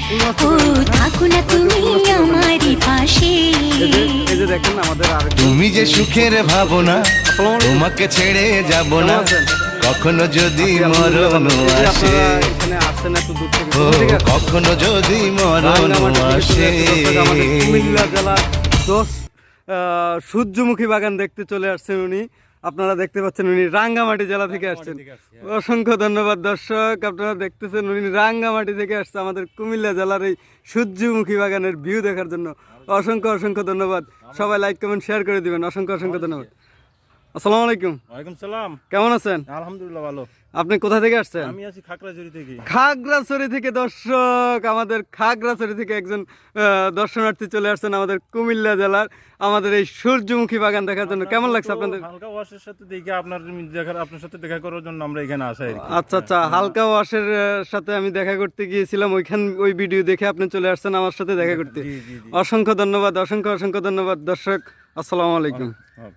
থাকো না তুমি আমারই পাশে। এই যে দেখেন আমাদের আর তুমি যে সুখের ভাবনা, তোমাকে ছেড়ে যাব না কখনো যদি মরণ আসে। এখানে আসছেন এত দূর থেকে, ও কখনো যদি মরণ আসে। কুমিল্লা জেলার সূর্যমুখী বাগান দেখতে চলে আসছেন উনি। আপনারা দেখতে পাচ্ছেন উনি রাঙ্গামাটি জেলা থেকে আসছেন। অসংখ্য ধন্যবাদ দর্শক, আপনারা দেখতেছেন উনি রাঙ্গামাটি থেকে আসছে আমাদের কুমিল্লা জেলার এই সূর্যমুখী বাগানের ভিউ দেখার জন্য। অসংখ্য অসংখ্য ধন্যবাদ। সবাই লাইক কমেন্ট শেয়ার করে দিবেন। অসংখ্য অসংখ্য ধন্যবাদ। আসসালামু আলাইকুম। ওয়ালাইকুম সালাম। কেমন আছেন? আলহামদুলিল্লাহ ভালো। আপনি কোথা থেকে আসছেন? আমি আছি খাগড়াছড়ি থেকে। খাগড়াছড়ি থেকে দর্শক, আমাদের খাগড়াছড়ি থেকে একজন দর্শনার্থী চলে আসছেন আমাদের কুমিল্লা জেলার আমাদের এই সূর্যমুখী বাগান দেখার জন্য। কেমন লাগছে আপনাদের? হালকা ওয়াশের সাথে দেখে আপনার সাথে দেখা করার জন্য আমরা এখানে আসা আর কি। আচ্ছা আচ্ছা, হালকা ওয়াশের সাথে আমি দেখা করতে গিয়েছিলাম, ওই ভিডিও দেখে আপনি চলে আসছেন আমার সাথে দেখা করতে। জি জি জি। অসংখ্য ধন্যবাদ, অসংখ্য অসংখ্য ধন্যবাদ দর্শক। আসসালামু আলাইকুম। হ্যাঁ।